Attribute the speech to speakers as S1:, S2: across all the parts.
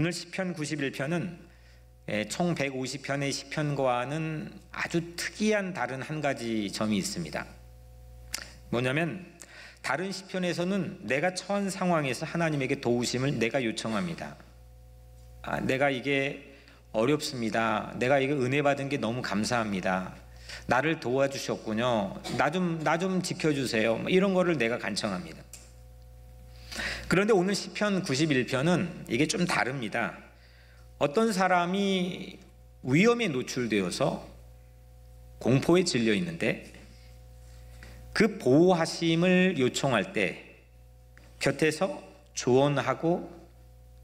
S1: 오늘 시편 91편은 총 150편의 시편과는 아주 특이한 다른 한 가지 점이 있습니다. 뭐냐면 다른 시편에서는 내가 처한 상황에서 하나님에게 도우심을 내가 요청합니다. 내가 이게 어렵습니다. 내가 이게 은혜 받은 게 너무 감사합니다. 나를 도와주셨군요. 나 좀 지켜주세요. 이런 거를 내가 간청합니다. 그런데 오늘 시편 91편은 이게 좀 다릅니다. 어떤 사람이 위험에 노출되어서 공포에 질려 있는데 그 보호하심을 요청할 때 곁에서 조언하고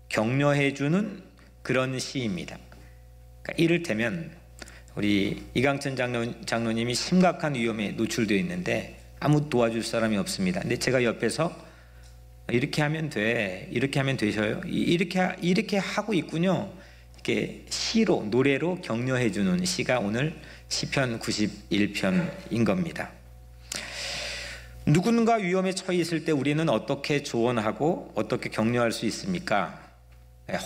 S1: 격려해주는 그런 시입니다. 그러니까 이를테면 우리 이강천 장로님이 심각한 위험에 노출되어 있는데 아무 도와줄 사람이 없습니다. 근데 제가 옆에서 이렇게 하면 돼, 이렇게 하면 되셔요, 이렇게 하고 있군요. 이렇게 시로, 노래로 격려해주는 시가 오늘 시편 91편인 겁니다. 누군가 위험에 처해 있을 때 우리는 어떻게 조언하고 어떻게 격려할 수 있습니까?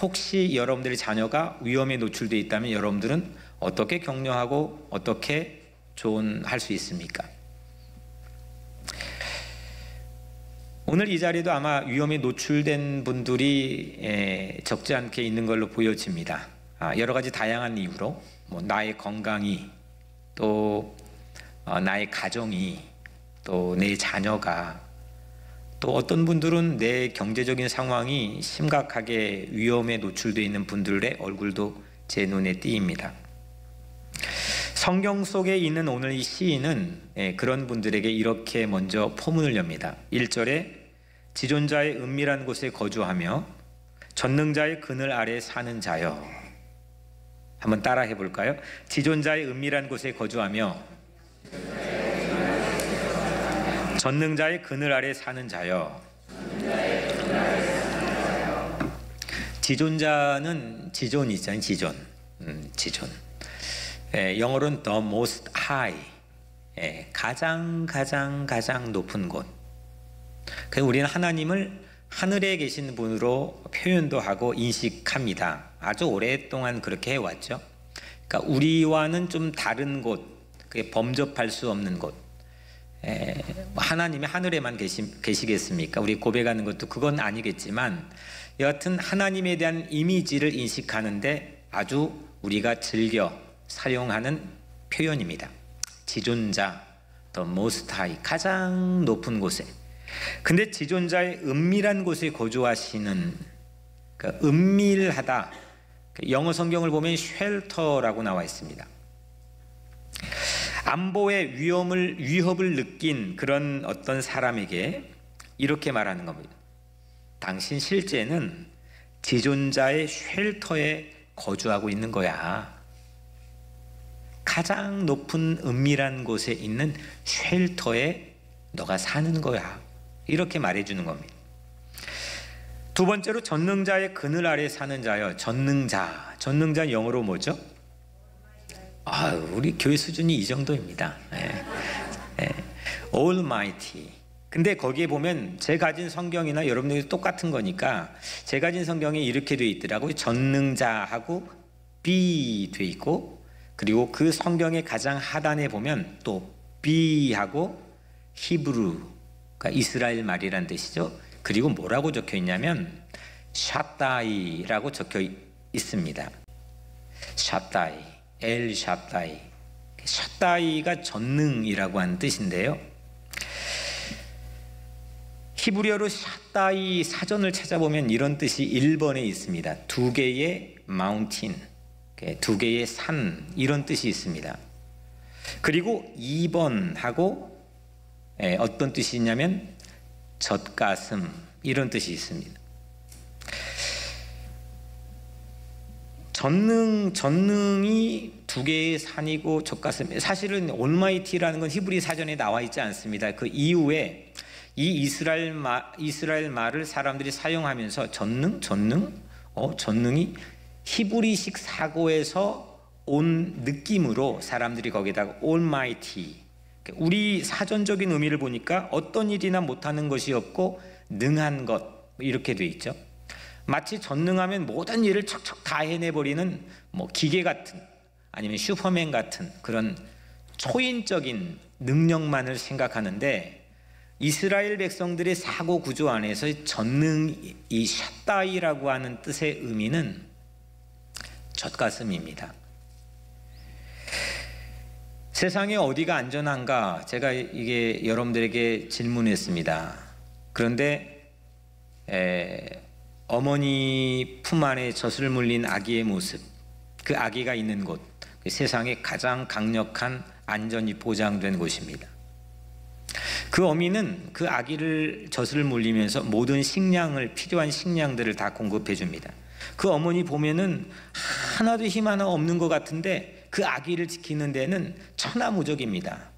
S1: 혹시 여러분들의 자녀가 위험에 노출되어 있다면 여러분들은 어떻게 격려하고 어떻게 조언할 수 있습니까? 오늘 이 자리도 아마 위험에 노출된 분들이 적지 않게 있는 걸로 보여집니다. 여러 가지 다양한 이유로 나의 건강이, 또 나의 가정이, 또 내 자녀가, 또 어떤 분들은 내 경제적인 상황이 심각하게 위험에 노출되어 있는 분들의 얼굴도 제 눈에 띄입니다. 성경 속에 있는 오늘 이 시인은 그런 분들에게 이렇게 먼저 포문을 엽니다. 1절에 지존자의 은밀한 곳에 거주하며 전능자의 그늘 아래 사는 자여. 한번 따라 해볼까요? 지존자의 은밀한 곳에 거주하며 전능자의 그늘 아래 사는 자여. 지존자는 지존이 있잖아요. 지존. 영어로는 the most high, 가장 높은 곳. 그래서 우리는 하나님을 하늘에 계신 분으로 표현도 하고 인식합니다. 아주 오랫동안 그렇게 해왔죠. 그러니까 우리와는 좀 다른 곳, 그게 범접할 수 없는 곳. 하나님이 하늘에만 계시겠습니까? 우리 고백하는 것도 그건 아니겠지만 여하튼 하나님에 대한 이미지를 인식하는데 아주 우리가 즐겨 사용하는 표현입니다. 지존자, the most high, 가장 높은 곳에. 근데 지존자의 은밀한 곳에 거주하시는, 그러니까 은밀하다, 영어 성경을 보면 쉘터라고 나와 있습니다. 안보의 위협을 느낀 그런 어떤 사람에게 이렇게 말하는 겁니다. 당신 실제는 지존자의 쉘터에 거주하고 있는 거야. 가장 높은 은밀한 곳에 있는 쉘터에 너가 사는 거야. 이렇게 말해주는 겁니다. 두 번째로 전능자의 그늘 아래 사는 자여. 전능자 영어로 뭐죠? 우리 교회 수준이 이 정도입니다. Almighty. 근데 거기에 보면 제 가진 성경이나 여러분들이 똑같은 거니까 제 가진 성경에 이렇게 되어 있더라고요. 전능자하고 be 되어 있고, 그리고 그 성경의 가장 하단에 보면 또 be하고 히브루, 그러니까 이스라엘 말이란 뜻이죠. 그리고 뭐라고 적혀 있냐면 샤다이라고 적혀 있습니다. 샤다이, 엘 샤다이. 샤다이가 전능이라고 하는 뜻인데요. 히브리어로 샤다이 사전을 찾아보면 이런 뜻이 1번에 있습니다. 두 개의 마운틴, 두 개의 산, 이런 뜻이 있습니다. 그리고 2번하고 어떤 뜻이 있냐면 젖가슴, 이런 뜻이 있습니다. 전능이 두 개의 산이고 젖가슴, 사실은 올마이티라는 건 히브리 사전에 나와 있지 않습니다. 그 이후에 이 이스라엘 말을 사람들이 사용하면서 전능이 히브리식 사고에서 온 느낌으로 사람들이 거기다가 Almighty, 우리 사전적인 의미를 보니까 어떤 일이나 못하는 것이 없고 능한 것, 이렇게 돼 있죠. 마치 전능하면 모든 일을 척척 다 해내버리는 뭐 기계 같은, 아니면 슈퍼맨 같은 그런 초인적인 능력만을 생각하는데, 이스라엘 백성들의 사고 구조 안에서 전능, 이 샷다이라고 하는 뜻의 의미는 젖가슴입니다. 세상에 어디가 안전한가, 제가 이게 여러분들에게 질문했습니다. 그런데 어머니 품 안에 젖을 물린 아기의 모습, 그 아기가 있는 곳, 세상에 가장 강력한 안전이 보장된 곳입니다. 그 어미는 그 아기를 젖을 물리면서 모든 식량을, 필요한 식량들을 다 공급해 줍니다. 그 어머니 보면은 하나도 힘 하나 없는 것 같은데 그 아기를 지키는 데는 천하무적입니다.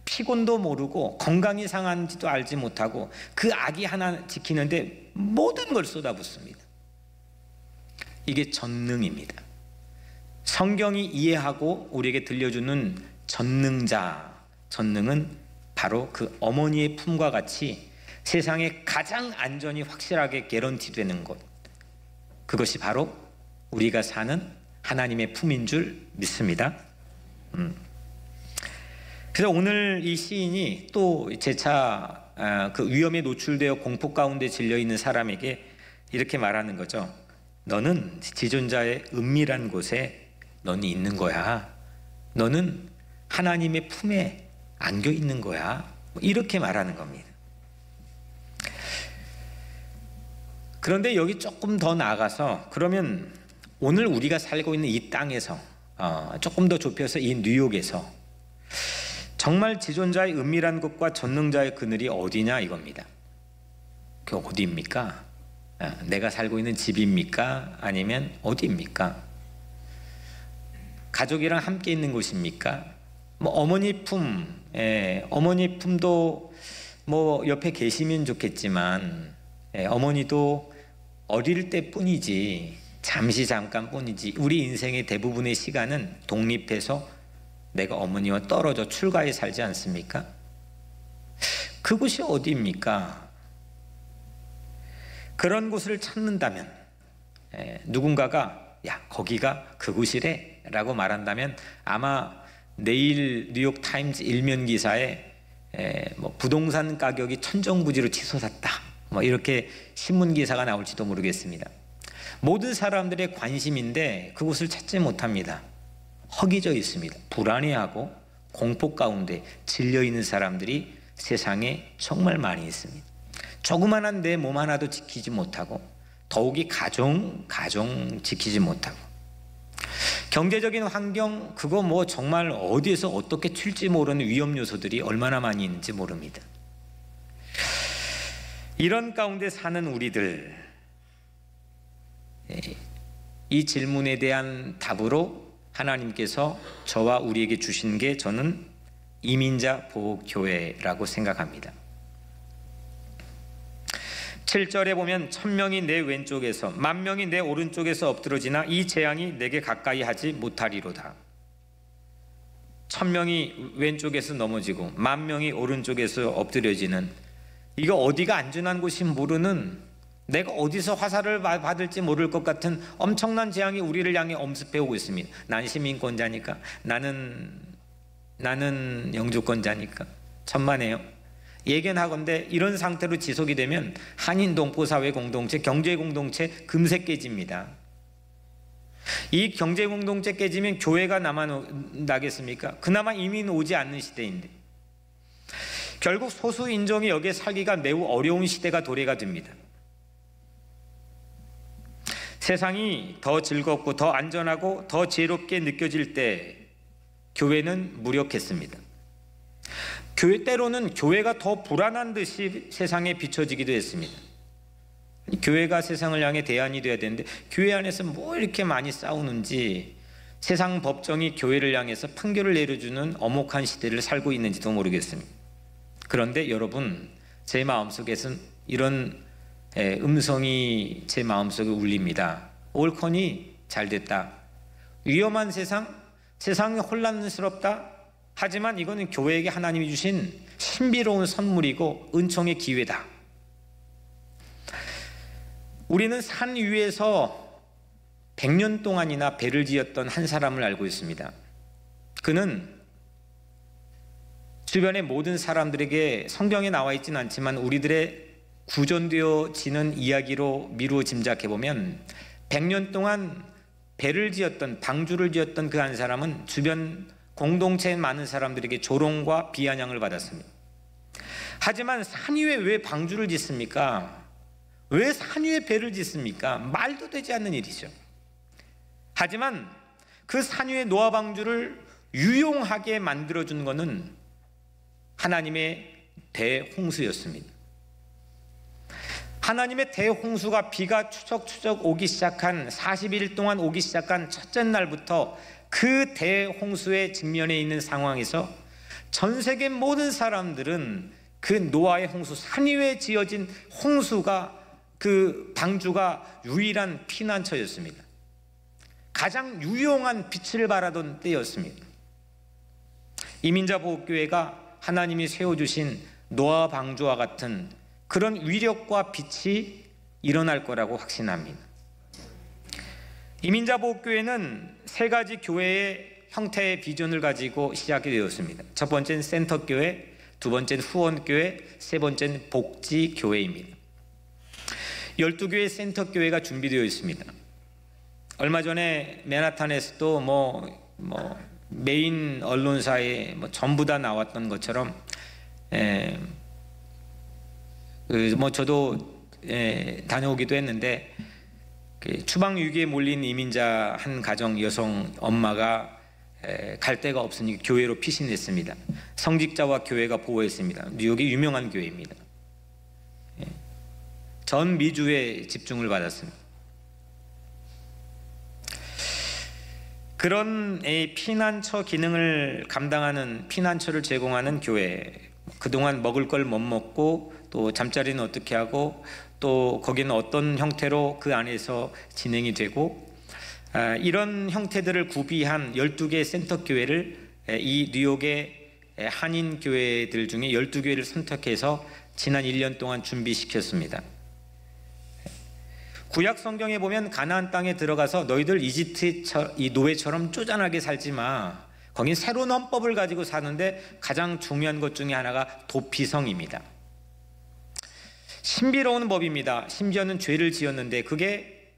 S1: 피곤도 모르고 건강이 상한지도 알지 못하고 그 아기 하나 지키는데 모든 걸 쏟아붓습니다. 이게 전능입니다. 성경이 이해하고 우리에게 들려주는 전능자, 전능은 바로 그 어머니의 품과 같이 세상에 가장 안전이 확실하게 개런티되는 곳, 그것이 바로 우리가 사는 하나님의 품인 줄 믿습니다. 그래서 오늘 이 시인이 또 재차 그 위험에 노출되어 공포 가운데 질려 있는 사람에게 이렇게 말하는 거죠. 너는 지존자의 은밀한 곳에 너는 있는 거야. 너는 하나님의 품에 안겨 있는 거야. 이렇게 말하는 겁니다. 그런데 여기 조금 더 나아가서, 그러면 오늘 우리가 살고 있는 이 땅에서 조금 더 좁혀서 이 뉴욕에서 정말 지존자의 은밀한 곳과 전능자의 그늘이 어디냐 이겁니다. 그 어디입니까? 내가 살고 있는 집입니까? 아니면 어디입니까? 가족이랑 함께 있는 곳입니까? 뭐 어머니 품, 어머니 품도 뭐 옆에 계시면 좋겠지만, 어머니도 어릴 때뿐이지, 잠시 잠깐뿐이지, 우리 인생의 대부분의 시간은 독립해서 내가 어머니와 떨어져 출가해 살지 않습니까? 그곳이 어디입니까? 그런 곳을 찾는다면, 누군가가 야 거기가 그곳이래 라고 말한다면 아마 내일 뉴욕 타임즈 일면 기사에 뭐 부동산 가격이 천정부지로 치솟았다, 뭐 이렇게 신문 기사가 나올지도 모르겠습니다. 모든 사람들의 관심인데 그곳을 찾지 못합니다. 허기져 있습니다. 불안해하고 공포 가운데 질려 있는 사람들이 세상에 정말 많이 있습니다. 조그만한 내 몸 하나도 지키지 못하고, 더욱이 가정 지키지 못하고, 경제적인 환경, 그거 뭐 정말 어디에서 어떻게 튈지 모르는 위험 요소들이 얼마나 많이 있는지 모릅니다. 이런 가운데 사는 우리들, 이 질문에 대한 답으로 하나님께서 저와 우리에게 주신 게, 저는 이민자 보호교회라고 생각합니다. 7절에 보면 1000명이 내 왼쪽에서 10,000명이 내 오른쪽에서 엎드러지나 이 재앙이 내게 가까이 하지 못하리로다. 1000명이 왼쪽에서 넘어지고 10,000명이 오른쪽에서 엎드려지는, 이거 어디가 안전한 곳이 모르는, 내가 어디서 화살을 받을지 모를 것 같은 엄청난 재앙이 우리를 향해 엄습해 오고 있습니다. 난 시민권자니까, 나는 영주권자니까. 천만에요. 예견하건대 이런 상태로 지속이 되면 한인 동포사회 공동체, 경제 공동체 금세 깨집니다. 이 경제 공동체 깨지면 교회가 남아나겠습니까? 그나마 이민 오지 않는 시대인데 결국 소수 인종이 여기에 살기가 매우 어려운 시대가 도래가 됩니다. 세상이 더 즐겁고 더 안전하고 더 지혜롭게 느껴질 때 교회는 무력했습니다. 때로는 교회가 더 불안한 듯이 세상에 비춰지기도 했습니다. 교회가 세상을 향해 대안이 되어야 되는데 교회 안에서 뭐 이렇게 많이 싸우는지, 세상 법정이 교회를 향해서 판결을 내려주는 엄혹한 시대를 살고 있는지도 모르겠습니다. 그런데 여러분, 제 마음속에서는 이런 음성이 제 마음속에 울립니다. 옳거니 잘됐다. 위험한 세상이 혼란스럽다. 하지만 이거는 교회에게 하나님이 주신 신비로운 선물이고 은총의 기회다. 우리는 산 위에서 100년 동안이나 배를 지었던 한 사람을 알고 있습니다. 그는 주변의 모든 사람들에게 성경에 나와 있지는 않지만 우리들의 구전되어지는 이야기로 미루어 짐작해보면 100년 동안 배를 지었던, 방주를 지었던 그 한 사람은 주변 공동체에 많은 사람들에게 조롱과 비아냥을 받았습니다. 하지만 산 위에 왜 방주를 짓습니까? 왜 산 위에 배를 짓습니까? 말도 되지 않는 일이죠. 하지만 그 산 위에 노아 방주를 유용하게 만들어준 것은 하나님의 대홍수였습니다. 하나님의 대홍수가 비가 추적추적 오기 시작한 40일 동안 오기 시작한 첫째 날부터 그 대홍수의 직면에 있는 상황에서 전 세계 모든 사람들은 그 노아의 홍수, 산 위에 지어진 홍수가, 그 방주가 유일한 피난처였습니다. 가장 유용한 빛을 발하던 때였습니다. 이민자보호교회가 하나님이 세워주신 노아 방주와 같은 그런 위력과 빛이 일어날 거라고 확신합니다. 이민자보호교회는 세 가지 교회의 형태의 비전을 가지고 시작이 되었습니다. 첫 번째는 센터교회, 두 번째는 후원교회, 세 번째는 복지교회입니다. 12교회 센터교회가 준비되어 있습니다. 얼마 전에 맨하탄에서도 메인 언론사에 전부 다 나왔던 것처럼 저도 다녀오기도 했는데, 추방 위기에 몰린 이민자 한 가정 여성 엄마가 갈 데가 없으니 교회로 피신했습니다. 성직자와 교회가 보호했습니다. 뉴욕이 유명한 교회입니다. 전 미주에 집중을 받았습니다. 그런 피난처 기능을 감당하는, 피난처를 제공하는 교회, 그동안 먹을 걸 못 먹고 또 잠자리는 어떻게 하고 또 거기는 어떤 형태로 그 안에서 진행이 되고, 이런 형태들을 구비한 12개의 센터교회를 이 뉴욕의 한인교회들 중에 12교회를 선택해서 지난 1년 동안 준비시켰습니다. 구약 성경에 보면 가나안 땅에 들어가서 너희들 이집트 이 노예처럼 쪼잔하게 살지 마. 거긴 새로운 헌법을 가지고 사는데 가장 중요한 것 중에 하나가 도피성입니다. 신비로운 법입니다. 심지어는 죄를 지었는데 그게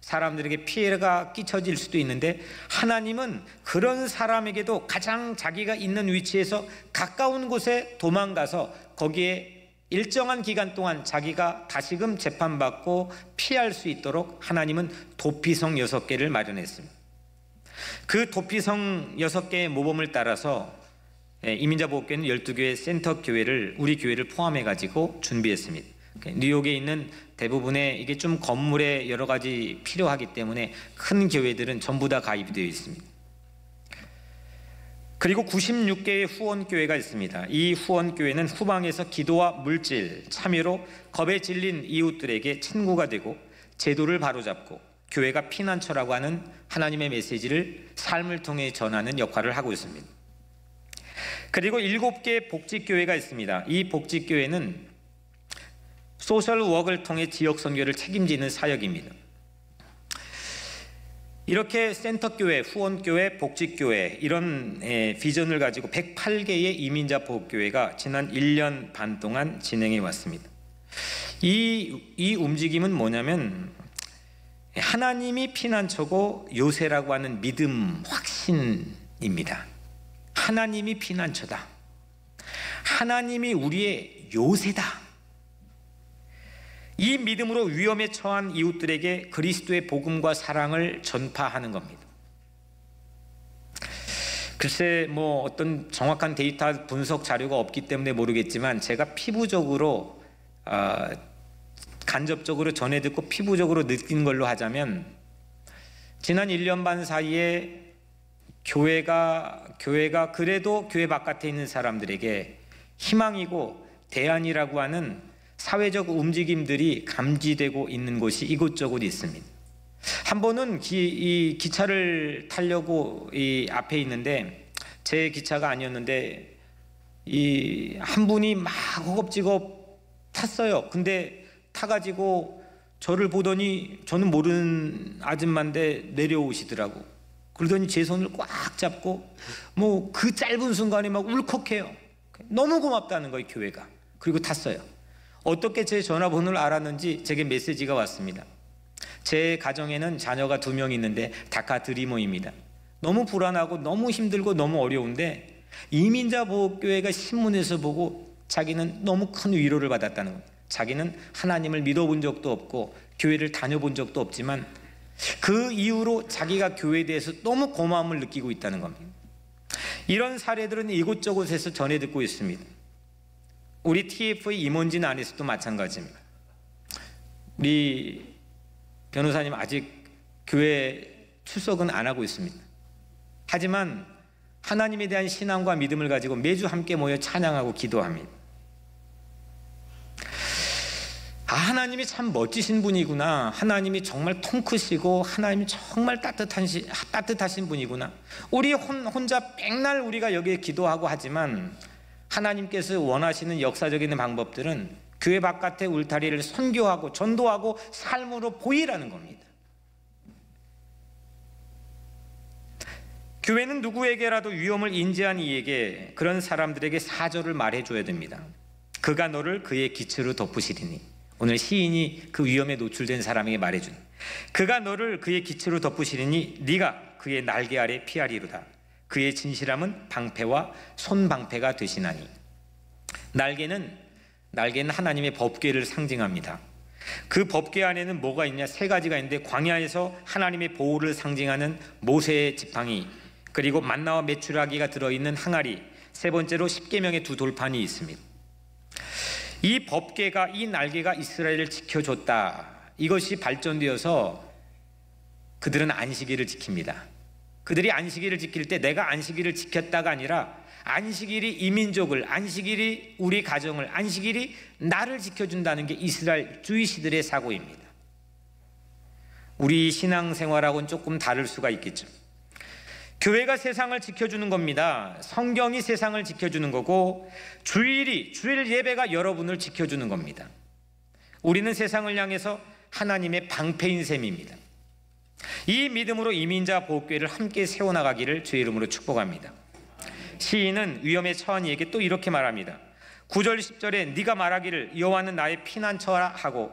S1: 사람들에게 피해가 끼쳐질 수도 있는데, 하나님은 그런 사람에게도 가장 자기가 있는 위치에서 가까운 곳에 도망가서 거기에 일정한 기간 동안 자기가 다시금 재판받고 피할 수 있도록 하나님은 도피성 6개를 마련했습니다. 그 도피성 6개의 모범을 따라서 이민자보호교회는 12교회 센터교회를, 우리 교회를 포함해 가지고 준비했습니다. 뉴욕에 있는 대부분의, 이게 좀 건물에 여러 가지 필요하기 때문에 큰 교회들은 전부 다 가입이 되어 있습니다. 그리고 96개의 후원교회가 있습니다. 이 후원교회는 후방에서 기도와 물질, 참여로 겁에 질린 이웃들에게 친구가 되고 제도를 바로잡고 교회가 피난처라고 하는 하나님의 메시지를 삶을 통해 전하는 역할을 하고 있습니다. 그리고 7개의 복지교회가 있습니다. 이 복지교회는 소셜워크를 통해 지역 선교를 책임지는 사역입니다. 이렇게 센터교회, 후원교회, 복지교회, 이런 비전을 가지고 108개의 이민자 보호교회가 지난 1년 반 동안 진행해 왔습니다. 이 움직임은 뭐냐면, 하나님이 피난처고 요새라고 하는 믿음, 확신입니다. 하나님이 피난처다. 하나님이 우리의 요새다. 이 믿음으로 위험에 처한 이웃들에게 그리스도의 복음과 사랑을 전파하는 겁니다. 글쎄 어떤 정확한 데이터 분석 자료가 없기 때문에 모르겠지만, 제가 피부적으로 간접적으로 전해 듣고 피부적으로 느낀 걸로 하자면, 지난 1년 반 사이에 교회가 그래도 교회 바깥에 있는 사람들에게 희망이고 대안이라고 하는 사회적 움직임들이 감지되고 있는 곳이 이곳저곳 있습니다. 한 번은 이 기차를 타려고 이 앞에 있는데, 제 기차가 아니었는데 이 한 분이 막 허겁지겁 탔어요. 근데 타가지고 저를 보더니 저는 모르는 아줌마인데 내려오시더라고. 그러더니 제 손을 꽉 잡고 뭐 그 짧은 순간에 막 울컥해요. 너무 고맙다는 거예요, 교회가. 그리고 탔어요. 어떻게 제 전화번호를 알았는지 제게 메시지가 왔습니다. 제 가정에는 자녀가 2명 있는데 다카 드리머입니다. 너무 불안하고 너무 힘들고 너무 어려운데 이민자 보호교회가 신문에서 보고 자기는 너무 큰 위로를 받았다는 거예요. 자기는 하나님을 믿어본 적도 없고 교회를 다녀본 적도 없지만 그 이후로 자기가 교회에 대해서 너무 고마움을 느끼고 있다는 겁니다. 이런 사례들은 이곳저곳에서 전해 듣고 있습니다. 우리 TF의 임원진 안에서도 마찬가지입니다. 우리 변호사님 아직 교회 출석은 안 하고 있습니다. 하지만 하나님에 대한 신앙과 믿음을 가지고 매주 함께 모여 찬양하고 기도합니다. 하나님이 참 멋지신 분이구나. 하나님이 정말 통 크시고 하나님이 정말 따뜻하신 분이구나. 우리 혼자 맨날 우리가 여기에 기도하고 하지만 하나님께서 원하시는 역사적인 방법들은 교회 바깥의 울타리를 선교하고 전도하고 삶으로 보이라는 겁니다. 교회는 누구에게라도 위험을 인지한 이에게, 그런 사람들에게 사절을 말해줘야 됩니다. 그가 너를 그의 기초로 덮으시리니. 오늘 시인이 그 위험에 노출된 사람에게 말해주니, 그가 너를 그의 기초로 덮으시리니 네가 그의 날개 아래 피하리로다. 그의 진실함은 방패와 손방패가 되시나니. 날개는 하나님의 법궤를 상징합니다. 그 법궤 안에는 뭐가 있냐? 3가지가 있는데, 광야에서 하나님의 보호를 상징하는 모세의 지팡이, 그리고 만나와 메추라기가 들어있는 항아리, 3번째로 십계명의 2 돌판이 있습니다. 이 법궤가, 이 날개가 이스라엘을 지켜줬다. 이것이 발전되어서 그들은 안식일을 지킵니다. 그들이 안식일을 지킬 때 내가 안식일을 지켰다가 아니라 안식일이 이민족을, 안식일이 우리 가정을, 안식일이 나를 지켜준다는 게 이스라엘 주이시들의 사고입니다. 우리 신앙생활하고는 조금 다를 수가 있겠죠. 교회가 세상을 지켜주는 겁니다. 성경이 세상을 지켜주는 거고, 주일 예배가 여러분을 지켜주는 겁니다. 우리는 세상을 향해서 하나님의 방패인 셈입니다. 이 믿음으로 이민자 보호교회를 함께 세워나가기를 주의 이름으로 축복합니다. 시인은 위험에 처한 이에게 또 이렇게 말합니다. 9절 10절에 네가 말하기를 여호와는 나의 피난처라 하고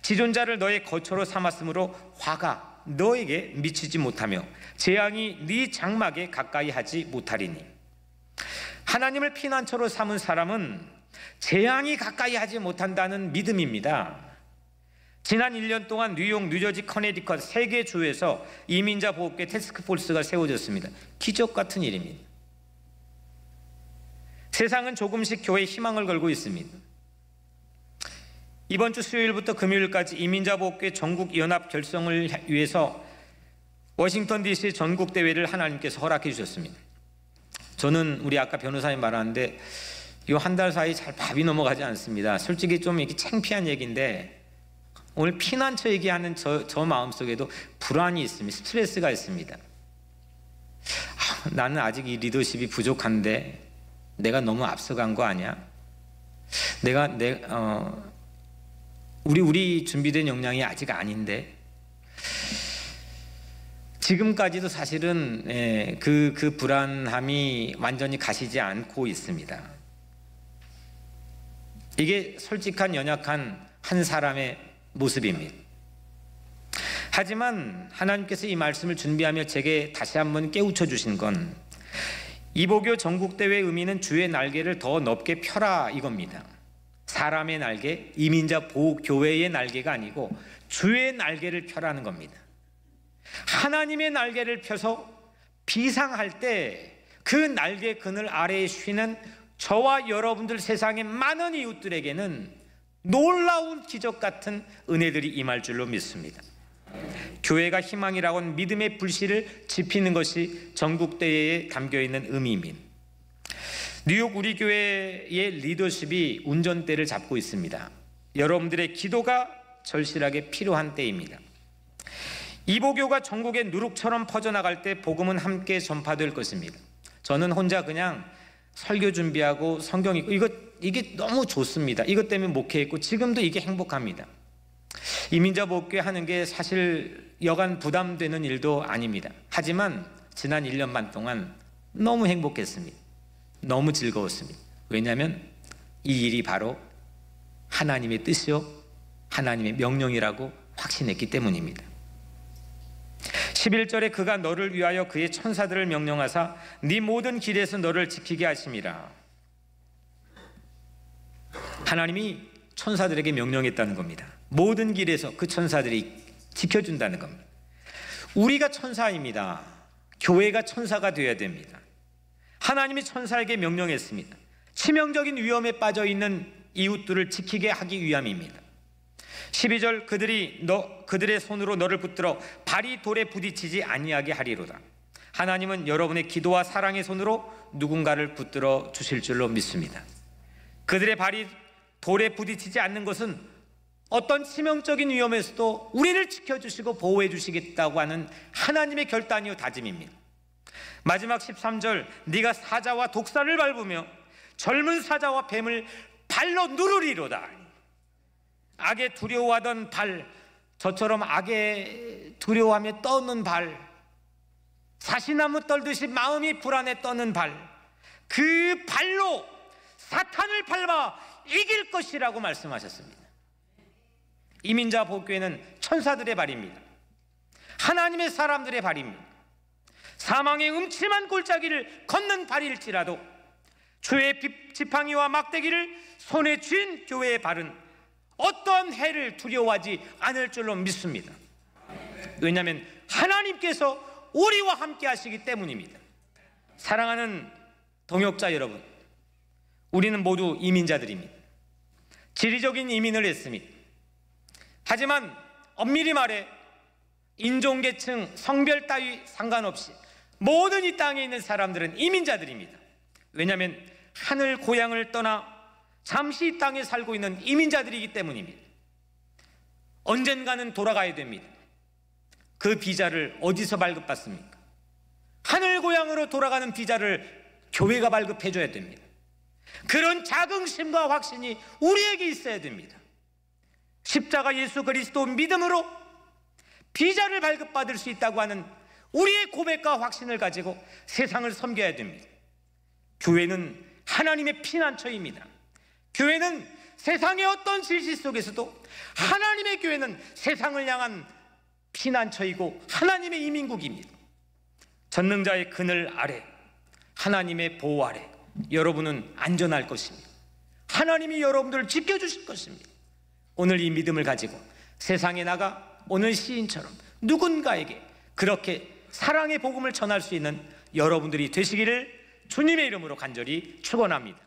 S1: 지존자를 너의 거처로 삼았으므로 화가 너에게 미치지 못하며 재앙이 네 장막에 가까이 하지 못하리니. 하나님을 피난처로 삼은 사람은 재앙이 가까이 하지 못한다는 믿음입니다. 지난 1년 동안 뉴욕, 뉴저지, 커네디컷 3개 주에서 이민자 보호교회 태스크포스가 세워졌습니다. 기적 같은 일입니다. 세상은 조금씩 교회에 희망을 걸고 있습니다. 이번 주 수요일부터 금요일까지 이민자 보호교회 전국 연합 결성을 위해서 워싱턴 DC 전국 대회를 하나님께서 허락해 주셨습니다. 저는 우리 아까 변호사님 말하는데 이 한 달 사이 잘 밥이 넘어가지 않습니다. 솔직히 좀 이게 창피한 얘기인데 오늘 피난처 얘기하는 저 마음속에도 불안이 있습니다. 스트레스가 있습니다. 나는 아직 이 리더십이 부족한데 내가 너무 앞서간 거 아니야? 우리 준비된 역량이 아직 아닌데. 지금까지도 사실은 그 불안함이 완전히 가시지 않고 있습니다. 이게 솔직한 연약한 한 사람의 모습입니다. 하지만 하나님께서 이 말씀을 준비하며 제게 다시 한번 깨우쳐 주신 건, 이보교 전국대회의 의미는 주의 날개를 더 넓게 펴라 이겁니다. 사람의 날개, 이민자 보호교회의 날개가 아니고 주의 날개를 펴라는 겁니다. 하나님의 날개를 펴서 비상할 때 그 날개 그늘 아래에 쉬는 저와 여러분들 세상의 많은 이웃들에게는 놀라운 기적 같은 은혜들이 임할 줄로 믿습니다. 교회가 희망이라고는 믿음의 불씨를 지피는 것이 전국대회에 담겨있는 의미입니다. 뉴욕 우리 교회의 리더십이 운전대를 잡고 있습니다. 여러분들의 기도가 절실하게 필요한 때입니다. 이보교가 전국에 누룩처럼 퍼져나갈 때 복음은 함께 전파될 것입니다. 저는 혼자 그냥 설교 준비하고 성경 읽고 이게 너무 좋습니다. 이것 때문에 목회했고 지금도 이게 행복합니다. 이민자 복귀 하는 게 사실 여간 부담되는 일도 아닙니다. 하지만 지난 1년 반 동안 너무 행복했습니다. 너무 즐거웠습니다. 왜냐하면 이 일이 바로 하나님의 뜻이요 하나님의 명령이라고 확신했기 때문입니다. 11절에 그가 너를 위하여 그의 천사들을 명령하사 네 모든 길에서 너를 지키게 하심이라. 하나님이 천사들에게 명령했다는 겁니다. 모든 길에서 그 천사들이 지켜준다는 겁니다. 우리가 천사입니다. 교회가 천사가 되어야 됩니다. 하나님이 천사에게 명령했습니다. 치명적인 위험에 빠져 있는 이웃들을 지키게 하기 위함입니다. 12절 그들의 손으로 너를 붙들어 발이 돌에 부딪히지 아니하게 하리로다. 하나님은 여러분의 기도와 사랑의 손으로 누군가를 붙들어 주실 줄로 믿습니다. 그들의 발이 돌에 부딪히지 않는 것은 어떤 치명적인 위험에서도 우리를 지켜주시고 보호해 주시겠다고 하는 하나님의 결단이요 다짐입니다. 마지막 13절 네가 사자와 독사를 밟으며 젊은 사자와 뱀을 발로 누르리로다. 악에 두려워하던 발, 저처럼 악에 두려워하며 떠는 발, 사시나무 떨듯이 마음이 불안해 떠는 발, 그 발로 사탄을 밟아 이길 것이라고 말씀하셨습니다. 이민자 복귀는 천사들의 발입니다. 하나님의 사람들의 발입니다. 사망의 음침한 골짜기를 걷는 발일지라도 주의 지팡이와 막대기를 손에 쥔 교회의 발은 어떤 해를 두려워하지 않을 줄로 믿습니다. 왜냐하면 하나님께서 우리와 함께 하시기 때문입니다. 사랑하는 동역자 여러분, 우리는 모두 이민자들입니다. 지리적인 이민을 했습니다. 하지만 엄밀히 말해 인종계층, 성별 따위 상관없이 모든 이 땅에 있는 사람들은 이민자들입니다. 왜냐하면 하늘 고향을 떠나 잠시 이 땅에 살고 있는 이민자들이기 때문입니다. 언젠가는 돌아가야 됩니다. 그 비자를 어디서 발급받습니까? 하늘 고향으로 돌아가는 비자를 교회가 발급해 줘야 됩니다. 그런 자긍심과 확신이 우리에게 있어야 됩니다. 십자가 예수 그리스도 믿음으로 비자를 발급받을 수 있다고 하는 우리의 고백과 확신을 가지고 세상을 섬겨야 됩니다. 교회는 하나님의 피난처입니다. 교회는 세상의 어떤 질시 속에서도 하나님의 교회는 세상을 향한 피난처이고 하나님의 이민국입니다. 전능자의 그늘 아래, 하나님의 보호 아래 여러분은 안전할 것입니다. 하나님이 여러분들을 지켜주실 것입니다. 오늘 이 믿음을 가지고 세상에 나가 오늘 시인처럼 누군가에게 그렇게 사랑의 복음을 전할 수 있는 여러분들이 되시기를 주님의 이름으로 간절히 축원합니다.